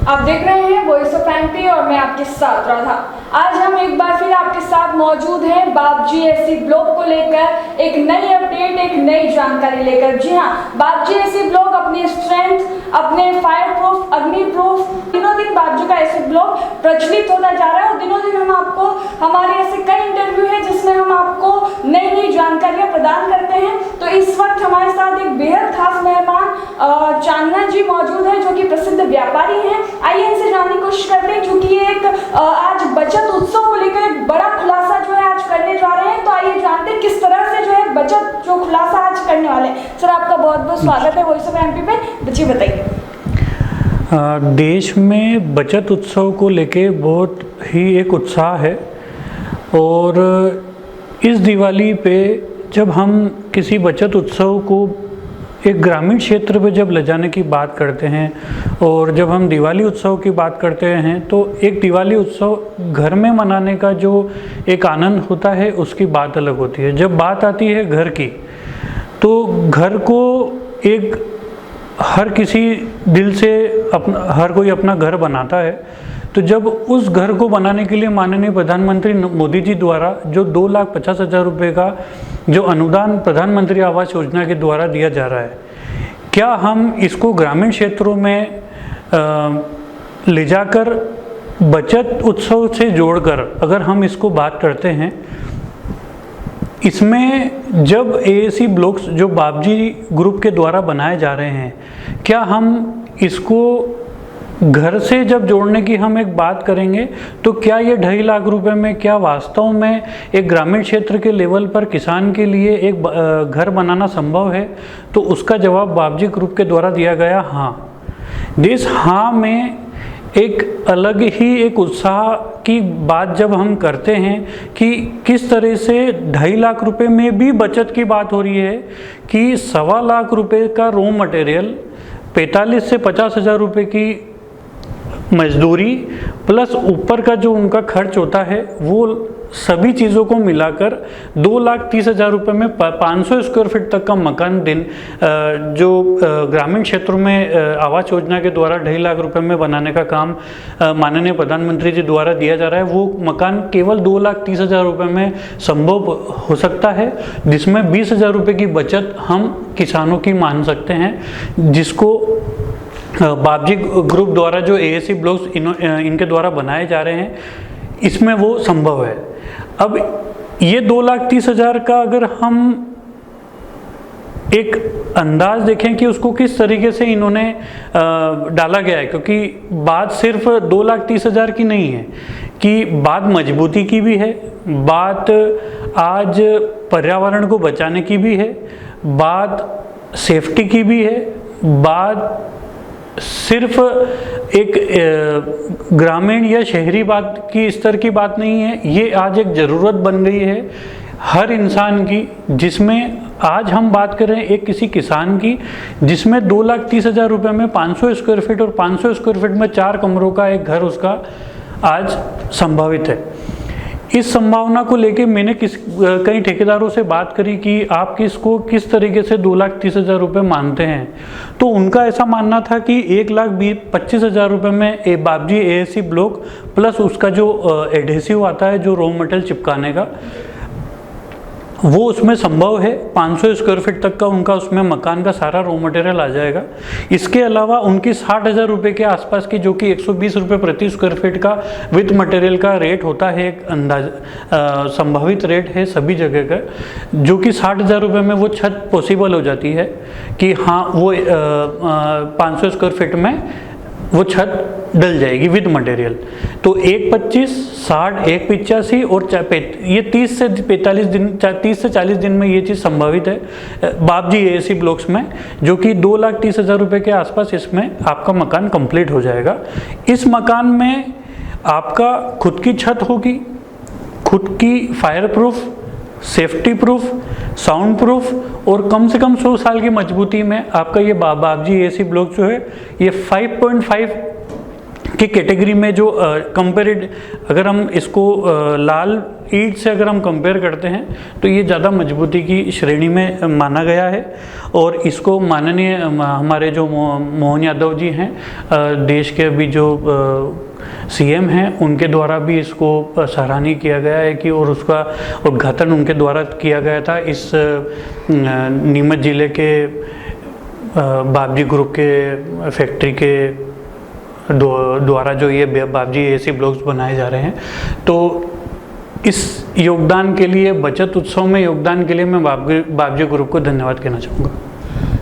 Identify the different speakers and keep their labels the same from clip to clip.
Speaker 1: आप देख रहे हैं वॉइस ऑफ एमपी और मैं आपके साथ राधा। आज हम एक बार फिर आपके साथ मौजूद हैं बाबजी एसी ब्लॉक को लेकर एक नई अपडेट, एक नई जानकारी लेकर। जी हाँ, बाबजी एसी ब्लॉक अपनी स्ट्रेंथ, अपने फायर प्रूफ, अग्नि प्रूफ, दिनों दिन बाबजी का एसी ब्लॉक प्रचलित होता जा रहा है और दिनों दिन हम आपको हमारे ऐसे कई इंटरव्यू है जिसमें हम आपको नई नई जानकारियां प्रदान करते हैं। तो इस वक्त हमारे साथ एक बेहद खास मेहमान चांदना जी मौजूद है जो कि प्रसिद्ध व्यापारी हैं। आइए इनसे जानने की कोशिश करते हैं क्योंकि ये एक आज बचत उत्सव को लेकर एक बड़ा खुलासा जो है आज करने जा रहे हैं। तो आइए जानते हैं किस तरह से जो है बचत जो खुलासा आज करने वाले हैं। सर, आपका बहुत बहुत स्वागत है वॉइस ऑफ एमपी पे। जी बताइए।
Speaker 2: देश में बचत उत्सव को लेके बहुत ही एक उत्साह है और इस दिवाली पे जब हम किसी बचत उत्सव को एक ग्रामीण क्षेत्र पे जब ले जाने की बात करते हैं और जब हम दिवाली उत्सव की बात करते हैं तो एक दिवाली उत्सव घर में मनाने का जो एक आनंद होता है उसकी बात अलग होती है। जब बात आती है घर की तो घर को एक हर किसी दिल से हर कोई अपना घर बनाता है। तो जब उस घर को बनाने के लिए माननीय प्रधानमंत्री मोदी जी द्वारा जो 2,50,000 रुपये का जो अनुदान प्रधानमंत्री आवास योजना के द्वारा दिया जा रहा है, क्या हम इसको ग्रामीण क्षेत्रों में ले जाकर बचत उत्सव से जोड़कर अगर हम इसको बात करते हैं, इसमें जब एएसी ब्लॉक्स जो बाबजी ग्रुप के द्वारा बनाए जा रहे हैं, क्या हम इसको घर से जब जोड़ने की हम एक बात करेंगे तो क्या ये 2.5 लाख रुपए में क्या वास्तव में एक ग्रामीण क्षेत्र के लेवल पर किसान के लिए एक घर बनाना संभव है? तो उसका जवाब बाबजी ग्रुप के द्वारा दिया गया हाँ। इस हाँ में एक अलग ही एक उत्साह की बात जब हम करते हैं कि किस तरह से 2.5 लाख रुपए में भी बचत की बात हो रही है कि 1.25 लाख रुपए का रॉ मटेरियल, 45 से 50,000 रुपये की मजदूरी प्लस ऊपर का जो उनका खर्च होता है वो सभी चीज़ों को मिलाकर 2,30,000 रुपये में 500 स्क्वायर फीट तक का मकान जो ग्रामीण क्षेत्रों में आवास योजना के द्वारा 2.5 लाख रुपए में बनाने का काम माननीय प्रधानमंत्री जी द्वारा दिया जा रहा है, वो मकान केवल 2,30,000 रुपये में संभव हो सकता है, जिसमें 20,000 रुपये की बचत हम किसानों की मान सकते हैं, जिसको बाबजी ग्रुप द्वारा जो एएसी ब्लॉक्स इनके द्वारा बनाए जा रहे हैं इसमें वो संभव है। अब ये 2,30,000 का अगर हम एक अंदाज देखें कि उसको किस तरीके से इन्होंने डाला गया है, क्योंकि बात सिर्फ 2,30,000 की नहीं है कि बात मजबूती की भी है, बात आज पर्यावरण को बचाने की भी है, बात सेफ्टी की भी है, बात सिर्फ एक ग्रामीण या शहरी बात की स्तर की बात नहीं है। ये आज एक ज़रूरत बन गई है हर इंसान की, जिसमें आज हम बात कर रहे हैं एक किसी किसान की जिसमें 2,30,000 रुपये में 500 स्क्वायर फीट और 500 स्क्वायर फीट में 4 कमरों का एक घर उसका आज संभावित है। इस संभावना को लेके मैंने कई ठेकेदारों से बात करी कि आप किस तरीके से 2,30,000 रुपये मानते हैं, तो उनका ऐसा मानना था कि 1,25,000 रुपये में बाबजी एएसी ब्लॉक प्लस उसका जो एडहेसिव आता है जो रॉ मटेरियल चिपकाने का वो उसमें संभव है। 500 स्क्वायर फीट तक का उनका उसमें मकान का सारा रॉ मटेरियल आ जाएगा। इसके अलावा उनकी 60,000 रुपये के आसपास की जो कि 120 रुपये प्रति स्क्वायर फीट का विथ मटेरियल का रेट होता है, एक अंदाज संभावित रेट है सभी जगह का, जो कि 60,000 रुपये में वो छत पॉसिबल हो जाती है कि हाँ वो 500 स्क्वायर फीट में वो छत डल जाएगी विद मटेरियल। तो 1,25, 60, 1,85 और ये 30 से 45 दिन 30 से 40 दिन में ये चीज़ संभावित है बाबजी एएसी ब्लॉक्स में, जो कि 2,30,000 रुपये के आसपास इसमें आपका मकान कंप्लीट हो जाएगा। इस मकान में आपका खुद की छत होगी, खुद की fire proof, safety proof, sound proof और कम से कम 100 साल की मजबूती में आपका ये बाबजी एएसी ब्लॉक जो है ये 5.5 की कैटेगरी में जो कंपेरेड, अगर हम इसको लाल ईंट से अगर हम कंपेयर करते हैं तो ये ज़्यादा मजबूती की श्रेणी में माना गया है। और इसको माननीय हमारे जो मोहन यादव जी हैं, देश के अभी जो सीएम हैं, उनके द्वारा भी इसको सराहनीय किया गया है कि और उसका उद्घाटन उनके द्वारा किया गया था इस नीमच ज़िले के बाबजी ग्रुप के फैक्ट्री के द्वारा जो ये बाबजी एसी ब्लॉक्स बनाए जा रहे हैं। तो इस योगदान के लिए, बचत उत्सव में योगदान के लिए मैं बाबजी ग्रुप को धन्यवाद कहना चाहूँगा।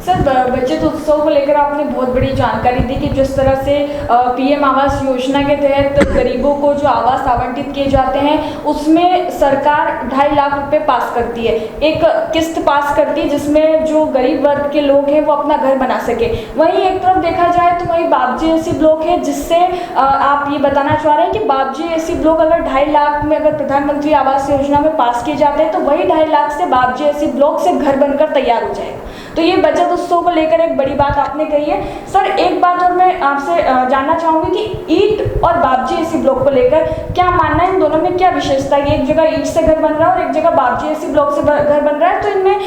Speaker 1: सर, बचत उत्सव को लेकर आपने बहुत बड़ी जानकारी दी कि जिस तरह से पीएम आवास योजना के तहत गरीबों को जो आवास आवंटित किए जाते हैं उसमें सरकार 2.5 लाख रुपए पास करती है, एक किस्त पास करती है जिसमें जो गरीब वर्ग के लोग हैं वो अपना घर बना सके। वहीं एक तरफ देखा जाए तो वहीं बाबजी एसी ब्लॉक है, जिससे आप ये बताना चाह रहे हैं कि बाबजी एसी ब्लॉक अगर 2.5 लाख में अगर प्रधानमंत्री आवास योजना में पास किए जाते हैं तो वही 2.5 लाख से बाबजी एसी ब्लॉक से घर बनकर तैयार हो जाएगा। तो ये बचत उत्सव को लेकर एक बड़ी बात आपने कही है। सर, एक बात और मैं आपसे जानना चाहूँगी कि ईंट और बाबजी एसी ब्लॉक को लेकर क्या मानना है, इन दोनों में क्या विशेषता है? एक जगह ईंट से घर बन रहा है और एक जगह बाबजी एसी ब्लॉक से घर बन रहा है, तो इनमें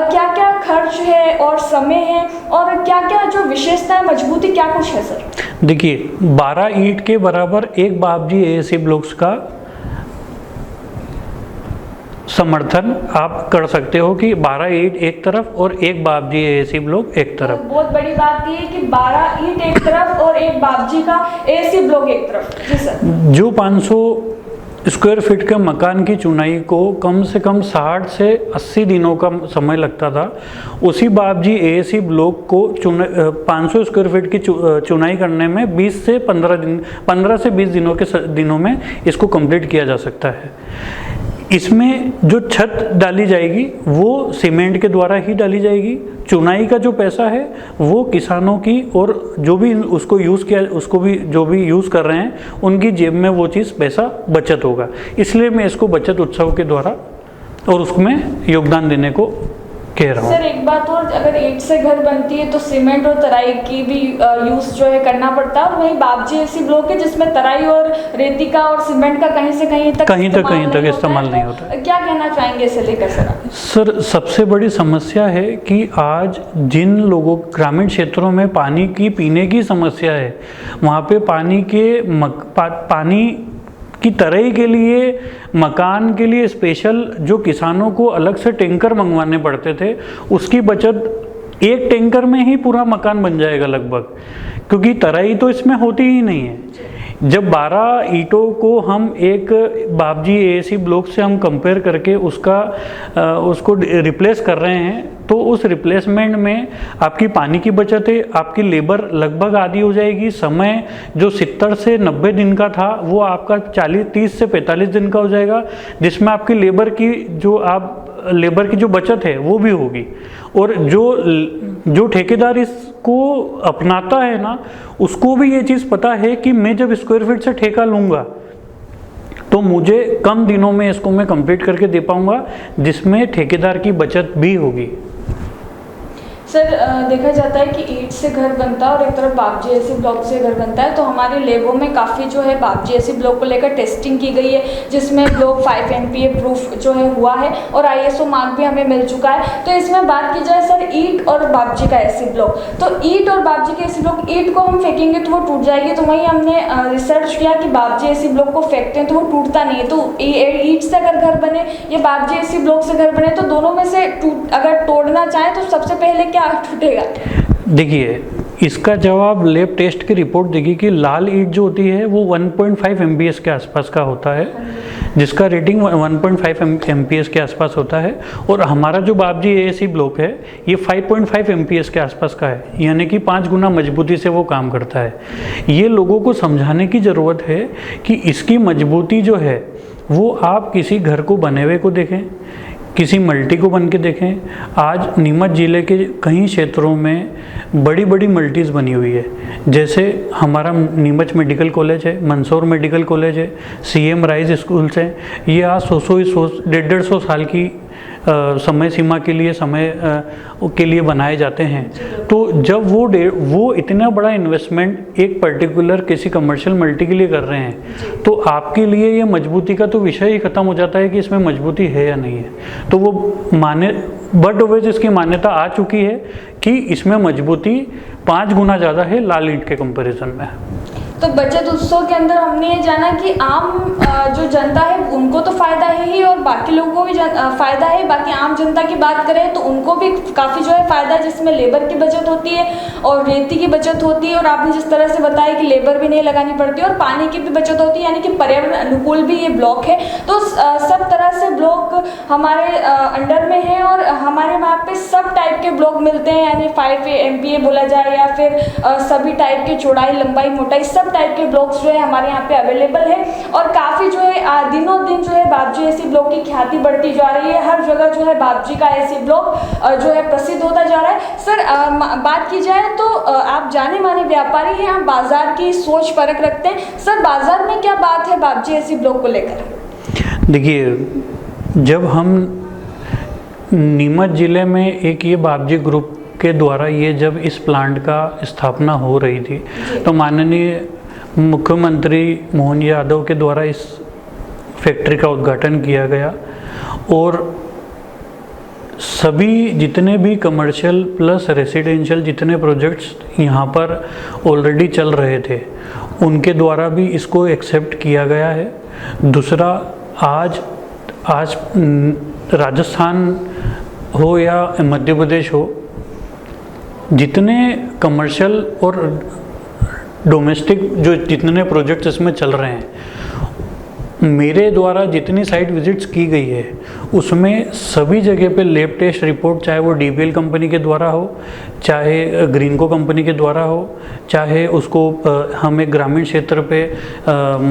Speaker 1: क्या क्या खर्च है और समय है और क्या क्या जो विशेषता है, मजबूती क्या कुछ है? सर
Speaker 2: देखिए, 12 ईंट के बराबर एक बाबजी एसी ब्लॉक्स का समर्थन आप कर सकते हो कि 12 ईंट एक तरफ और एक बाबजी एसी ब्लॉक एक तरफ।
Speaker 1: तो बहुत बड़ी बात ये है कि 12 ईंट एक तरफ और एक बाबजी का एसी ब्लॉक एक तरफ। जी सर। जो
Speaker 2: 500 स्क्वायर फीट के मकान की चुनाई को कम से कम 60 से 80 दिनों का समय लगता था, उसी बाबजी एसी ब्लॉक को 500 स्क्वायर फीट की चुनाई करने में 20 से 20 दिनों में इसको कंप्लीट किया जा सकता है। इसमें जो छत डाली जाएगी वो सीमेंट के द्वारा ही डाली जाएगी। चुनाई का जो पैसा है वो किसानों की और जो भी उसको यूज़ किया, उसको भी जो भी यूज़ कर रहे हैं उनकी जेब में वो चीज़ पैसा बचत होगा। इसलिए मैं इसको बचत उत्सव के द्वारा और उसमें योगदान देने को कह रहा हूँ।
Speaker 1: सर, एक बात और, अगर ईंट से घर बनती है तो सीमेंट और तराई की भी यूज़ जो है करना पड़ता है, और वहीं बाबजी एसी ब्लॉक है जिसमें तराई और रेती का और सीमेंट का कहीं से कहीं तक इस्तेमाल नहीं होता है। क्या कहना चाहेंगे इसे लेकर
Speaker 2: सर? सबसे बड़ी समस्या है कि आज जिन लोगों ग्रामीण क्षेत्रों में पानी की पीने की समस्या है, वहाँ पे पानी की तराई के लिए, मकान के लिए स्पेशल जो किसानों को अलग से टैंकर मंगवाने पड़ते थे, उसकी बचत एक टैंकर में ही पूरा मकान बन जाएगा लगभग, क्योंकि तराई तो इसमें होती ही नहीं है। जब 12 ईंटों को हम एक बाबजी एसी ब्लॉक से हम कंपेयर करके उसको रिप्लेस कर रहे हैं, तो उस रिप्लेसमेंट में आपकी पानी की बचत है, आपकी लेबर लगभग आधी हो जाएगी, समय जो 70 से 90 दिन का था वो आपका 30 से 45 दिन का हो जाएगा, जिसमें आपकी लेबर की जो बचत है वो भी होगी। और जो ठेकेदार इसको अपनाता है ना, उसको भी ये चीज़ पता है कि मैं जब स्क्वायर फीट से ठेका लूँगा तो मुझे कम दिनों में इसको मैं कंप्लीट करके दे पाऊँगा, जिसमें ठेकेदार की बचत भी होगी।
Speaker 1: सर, देखा जाता है कि ईंट से घर बनता है और एक तरफ बाबजी एसी ब्लॉक से घर बनता है, तो हमारे लैबों में काफ़ी जो है बाबजी एसी ब्लॉक को लेकर टेस्टिंग की गई है, जिसमें ब्लॉक 5 MPa प्रूफ जो है हुआ है और ISO मार्क भी हमें मिल चुका है। तो इसमें बात की जाए सर ईंट और बाबजी का एसी ब्लॉक, तो ईंट और बाबजी के एसी ब्लॉक, ईंट को हम फेंकेंगे तो वो टूट जाएगी, तो वहीं हमने रिसर्च किया कि बाबजी एसी ब्लॉक को फेंकते हैं तो वो टूटता नहीं है। तो ईंट से अगर घर बने या बाबजी एसी ब्लॉक से घर बने, तो दोनों में से अगर तोड़ना चाहें तो सबसे पहले क्या टूटेगा? देखिए,
Speaker 2: इसका जवाब लैब टेस्ट की रिपोर्ट देगी कि लाल ईंट जो होती है वो 1.5 MPa के आसपास का होता है, जिसका रेटिंग 1.5 MPa के आसपास होता है, और हमारा जो बाबजी एसी ब्लॉक है ये 5.5 MPa के आसपास का है, यानी कि 5 गुना मजबूती से वो काम करता है। ये लोगों को समझाने की ज़रूरत है कि इसकी मजबूती जो है वो आप किसी घर को बने हुए को देखें, किसी मल्टी को बन के देखें। आज नीमच ज़िले के कई क्षेत्रों में बड़ी बड़ी मल्टीज़ बनी हुई है, जैसे हमारा नीमच मेडिकल कॉलेज है, मंदसौर मेडिकल कॉलेज है, CM राइज स्कूल्स हैं। ये आज 100-150 साल की समय सीमा के लिए के लिए बनाए जाते हैं। तो जब वो इतना बड़ा इन्वेस्टमेंट एक पर्टिकुलर किसी कमर्शियल मल्टी के लिए कर रहे हैं, तो आपके लिए ये मजबूती का तो विषय ही खत्म हो जाता है कि इसमें मजबूती है या नहीं है। तो वो बट ओवेज इसकी मान्यता आ चुकी है कि इसमें मजबूती 5 गुना ज़्यादा है लाल ईंट के कंपैरिजन में।
Speaker 1: तो बचत उत्सव के अंदर हमने ये जाना कि आम जो जनता है उनको तो फ़ायदा है ही और बाकी लोगों को भी फ़ायदा है। बाकी आम जनता की बात करें तो उनको भी काफ़ी जो है फ़ायदा, जिसमें लेबर की बचत होती है और रेती की बचत होती है, और आपने जिस तरह से बताया कि लेबर भी नहीं लगानी पड़ती और पानी की भी बचत होती है, यानी कि पर्यावरण अनुकूल भी ये ब्लॉक है। तो सब तरह से ब्लॉक हमारे अंडर में है और हमारे वहाँ पे सब टाइप के ब्लॉक मिलते हैं, यानी 5 MPA बोला जाए या फिर सभी टाइप के चौड़ाई, लंबाई, मोटाई सब टाइप के ब्लॉक्स जो है हमारे यहाँ पे अवेलेबल है। और काफ़ी जो है दिनों दिन जो है बाबजी एसी ब्लॉक की ख्याति बढ़ती जा रही है। हर जगह जो है बाबजी का एसी ब्लॉक जो है प्रसिद्ध होता जा रहा है। सर बात की जाए तो आप जाने माने व्यापारी हैं, आप बाजार की सोच परख रखते हैं। सर बाजार में क्या बात है बाबजी एसी ब्लॉक को लेकर?
Speaker 2: देखिए, जब हम नीमच ज़िले में एक ये बाबजी ग्रुप के द्वारा ये जब इस प्लांट का स्थापना हो रही थी, तो माननीय मुख्यमंत्री मोहन यादव के द्वारा इस फैक्ट्री का उद्घाटन किया गया और सभी जितने भी कमर्शियल प्लस रेसिडेंशियल जितने प्रोजेक्ट्स यहाँ पर ऑलरेडी चल रहे थे उनके द्वारा भी इसको एक्सेप्ट किया गया है। दूसरा, आज राजस्थान हो या मध्य प्रदेश हो, जितने कमर्शियल और डोमेस्टिक जो जितने प्रोजेक्ट्स इसमें चल रहे हैं, मेरे द्वारा जितनी साइट विजिट्स की गई है उसमें सभी जगह पे लैब टेस्ट रिपोर्ट, चाहे वो DPL कंपनी के द्वारा हो, चाहे ग्रीनको कंपनी के द्वारा हो, चाहे उसको हम एक ग्रामीण क्षेत्र पे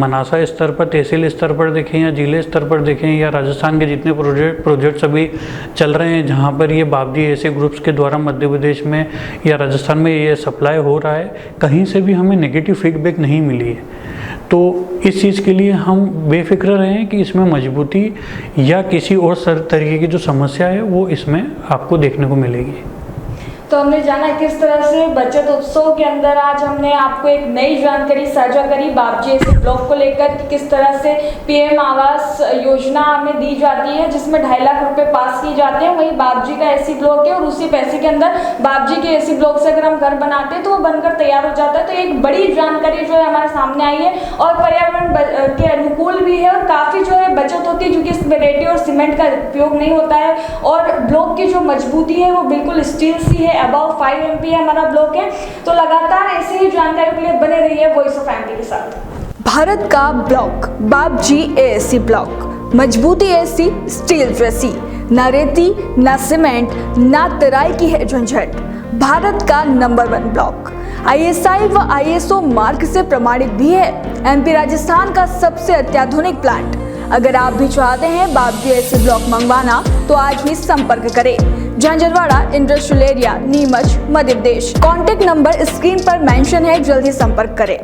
Speaker 2: मनासा स्तर पर, तहसील स्तर पर देखें या जिले स्तर पर देखें, या राजस्थान के जितने प्रोजेक्ट्स अभी चल रहे हैं जहाँ पर ये बाबजी ऐसे ग्रुप्स के द्वारा मध्य प्रदेश में या राजस्थान में ये सप्लाई हो रहा है, कहीं से भी हमें नेगेटिव फीडबैक नहीं मिली है। तो इस चीज़ के लिए हम बेफिक्र रहें कि इसमें मजबूती या किसी और तरीके की जो समस्या है वो इसमें आपको देखने को मिलेगी।
Speaker 1: तो हमने जाना किस तरह से बचत उत्सव के अंदर आज हमने आपको एक नई जानकारी साझा करी बाबजी एसी ब्लॉक को लेकर कि किस तरह से PM आवास योजना हमें दी जाती है जिसमें 2.5 लाख रुपए पास किए जाते हैं। वही बाबजी का एसी ब्लॉक है और उसी पैसे के अंदर बाबजी के एसी ब्लॉक से अगर हम घर बनाते हैं तो वो बनकर तैयार हो जाता है। तो एक बड़ी जानकारी जो है हमारे सामने आई है और पर्यावरण के अनुकूल भी है और काफ़ी जो है बचत होती है क्योंकि इसमें रेती और सीमेंट का उपयोग नहीं होता है और ब्लॉक की जो मजबूती है वो बिल्कुल स्टील सी है। अबाउ 5 MPA हमारा ब्लॉक है। तो लगातार ऐसे ही जानकारी के लिए बने रहिए वॉइस ऑफ एमपी के साथ।
Speaker 3: भारत का ब्लॉक बाबजी एसी ब्लॉक, मजबूती ऐसी स्टील जैसी, ना रेती ना सीमेंट ना तराई की है झंझट। भारत का नंबर 1 ब्लॉक ISI व ISO मार्क से प्रमाणित भी है। MP राजस्थान का सबसे अत्याधुनिक प्लांट। अगर आप भी चाहते हैं बाबजी एसी ब्लॉक मंगवाना तो आज ही संपर्क करें। Jhanjharwada industrial area, Neemuch, Madhya Pradesh. Contact number screen पर मेंशन है, जल्दी संपर्क करें।